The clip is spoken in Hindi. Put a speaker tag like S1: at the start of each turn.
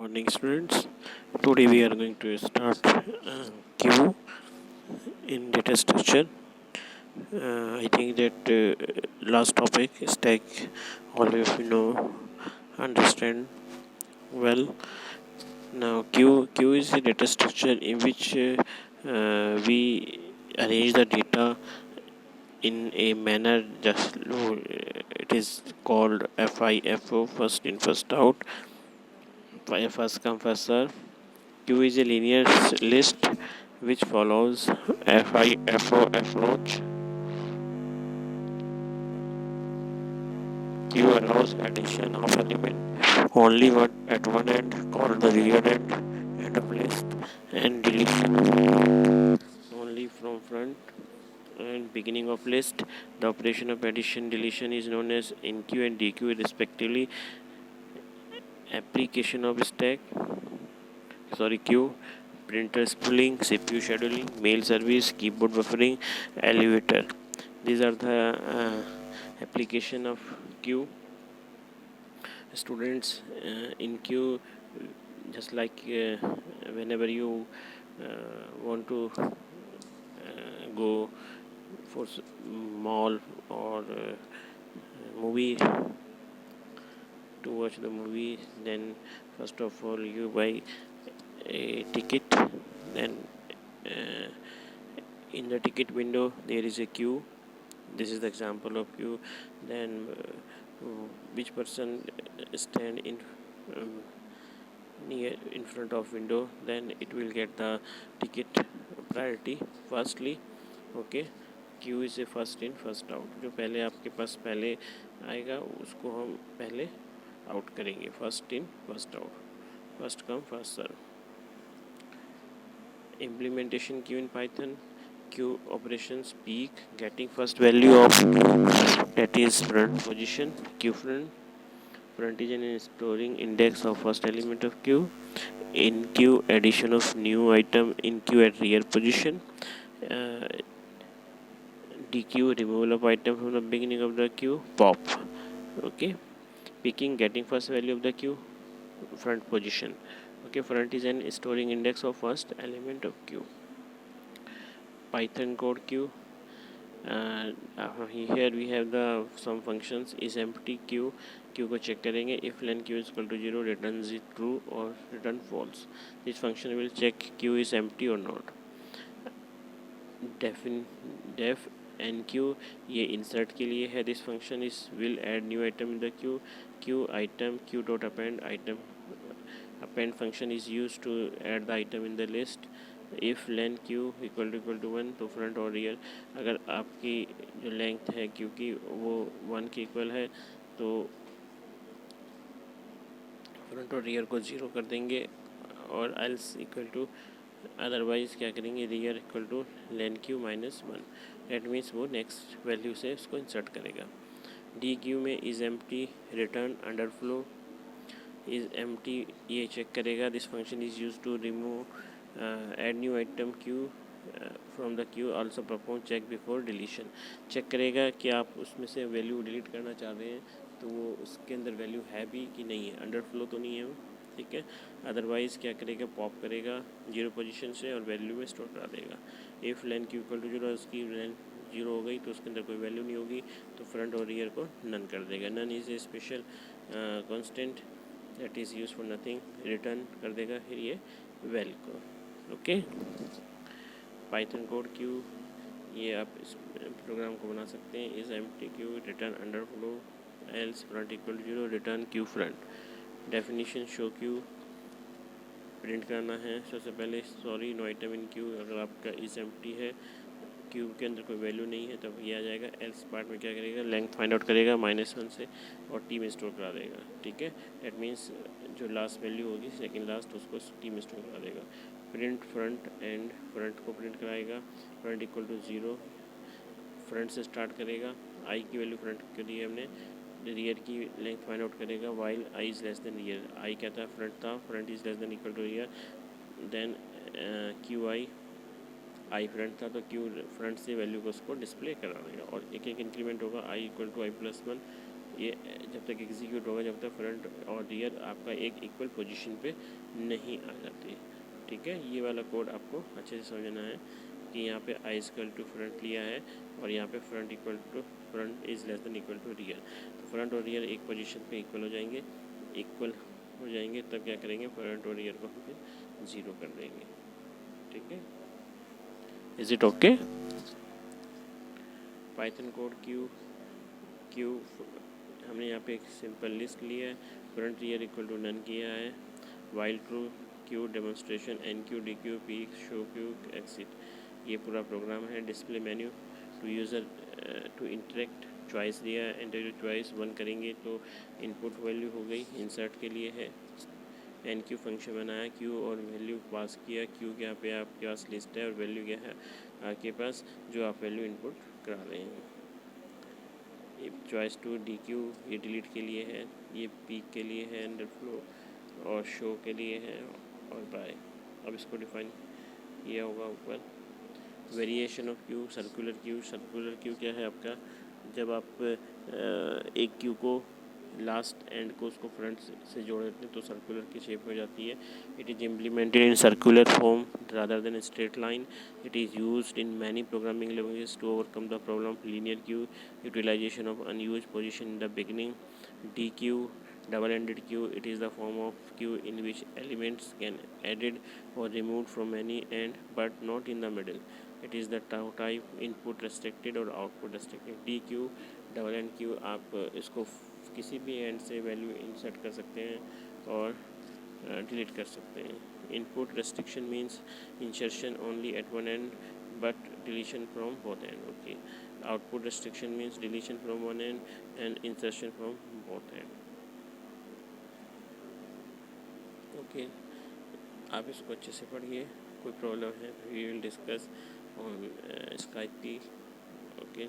S1: Morning, students. Today we are going to start Q in data structure. I think that last topic stack all of you know understand well. Now Q is a data structure in which we arrange the data in a manner just it is called FIFO, first in first out, first come first serve. Q is a linear list which follows FIFO approach. Q allows addition of element only one at one end called the rear end of list, and deletion only from front and beginning of list. The operation of addition deletion is known as NQ and DQ respectively. Application of stack Q: printer spooling, CPU scheduling, mail service, keyboard buffering, elevator. These are the application of Q. Students, in Q, just like whenever you want to go for mall or movie to watch the movie, then first of all you buy a ticket, then in the ticket window there is a queue. This is the example of queue. Then which person stand in near in front of window, then it will get the ticket priority firstly. Okay, Q is a first in first out. जो पहले आपके पास पहले आएगा उसको हम पहले आउट करेंगे. First in first out, first come first serve. Implementation queue in Python. Queue operations: peek, getting first value of that is front position, queue front is an storing index of first element of queue. In queue, addition of new item in queue at rear position. DQ, removal of item from the beginning of the queue. Pop. Okay, picking, getting first value of the queue, front position. Okay, front is an storing index of first element of queue. Python code queue. Here we have the some functions. Is empty queue को चेक करेंगे. If len q is equal to 0, return true or return false. This function will check q is empty or not. Def nq ये insert के लिए है. This function is will add new item in the queue. Queue item q dot append item. Append function is used to add the item in the list. If len q equal to 1, तो फ्रंट और रियर, अगर आपकी जो लेंथ है q की वो 1 के इक्वल है तो फ्रंट और रियर को 0 कर देंगे, और एल्स इक्वल टू अदरवाइज़ क्या करेंगे, rear equal to len q minus 1. That means वो नेक्स्ट वैल्यू से उसको इंसर्ट करेगा. डी क्यू में is empty, return, underflow. Is empty ये चेक करेगा. This function is use to remove add new item queue from the queue. Also perform check before deletion. Check करेगा कि आप उसमें से वैल्यू डिलीट करना चाह रहे हैं तो वो उसके अंदर वैल्यू है भी कि नहीं है, अंडरफ्लो तो नहीं है वो. ठीक है, अदरवाइज़ क्या करेगा, पॉप करेगा 0 पोजीशन से और वैल्यू में स्टोर करा देगा. If len q equal to 0, उसकी len 0 हो गई तो उसके अंदर कोई वैल्यू नहीं होगी तो फ्रंट और रियर को नन कर देगा. None is a special constant that is use for nothing. Return कर देगा फिर ये वैल को. ओके, पाइथन कोड क्यू ये आप इस प्रोग्राम को बना सकते हैं. Is empty queue, return underflow, else front equal to 0, return queue front. Definition show queue print करना है. सबसे पहले sorry no item in queue. अगर आपका इज़ एम्प्टी है, क्यू के अंदर कोई वैल्यू नहीं है तब ये आ जाएगा. एल्स पार्ट में क्या करेगा, लेंथ फाइंड आउट करेगा -1 से और टी में स्टोर करा देगा. ठीक है, दैट मीन्स जो लास्ट वैल्यू होगी सेकंड लास्ट उसको टी में स्टोर करा देगा. प्रिंट फ्रंट एंड, फ्रंट को प्रिंट कराएगा. फ्रंट इक्वल टू 0, फ्रंट से स्टार्ट करेगा. आई की वैल्यू फ्रंट के लिए हमने, रियर की लेंथ फाइंड आउट करेगा. While I is less than rear. I क्या था, फ्रंट था. Front is less than equal to rear. Then queue I front था तो क्यू फ्रंट से वैल्यू को उसको डिस्प्ले करा देगा और एक एक इंक्रीमेंट होगा. I equal to I plus 1 ये जब तक एग्जीक्यूट होगा जब तक फ्रंट और रियर आपका एक इक्वल पोजीशन पे नहीं आ जाती। ठीक है, ये वाला कोड आपको अच्छे से समझना है कि यहाँ पे आई इक्वल टू फ्रंट लिया है और यहाँ पे front equal to front is less than equal to rear. तो फ्रंट और रियर एक पोजीशन पे इक्वल हो जाएंगे, तब क्या करेंगे, फ्रंट और रियर को हम फिर 0 कर देंगे। ठीक है, is it okay? Python code queue हमने यहाँ पे एक सिंपल लिस्ट लिया है, front rear equal to none किया है, while true queue demonstration enqueue dequeue P show queue exit, ये पूरा प्रोग्राम है। Display menu to user to interact, choice दिया है, एंटर चॉइस 1 करेंगे तो इनपुट वैल्यू हो गई, इंसर्ट के लिए है। एन क्यू फंक्शन बनाया, क्यू और वैल्यू पास किया, क्यू के यहाँ पे आपके पास लिस्ट है और वैल्यू क्या है आपके पास जो आप वैल्यू इनपुट करा रहे हैं। चॉइस टू डी क्यू ये डिलीट के लिए है, ये पीक के लिए है, अंडरफ्लो और शो के लिए है और बाय। अब इसको डिफाइन किया होगा ऊपर। Variation of Q, circular queue क्या है आपका, जब आप एक क्यू को लास्ट एंड को उसको फ्रंट से जोड़ देते हैं तो सर्कुलर की शेप में जाती है। It is implemented in circular form rather than straight line. It is used in many programming languages to overcome the problem of linear queue, utilization of unused position in the beginning. Dequeue, double-ended queue, it is the form of queue in which elements can added or removed from any end but not in the middle. It is the type input restricted और output restricted. D queue, double-end queue, आप इसको किसी भी एंड से वैल्यू इंसर्ट कर सकते हैं और डिलीट कर सकते हैं। Input restriction means insertion only at one end but deletion from both end. Okay, output restriction means deletion from one end and insertion from both end. Okay, आप इसको अच्छे से पढ़िए, कोई प्रॉब्लम है we will discuss on Skype की। ओके।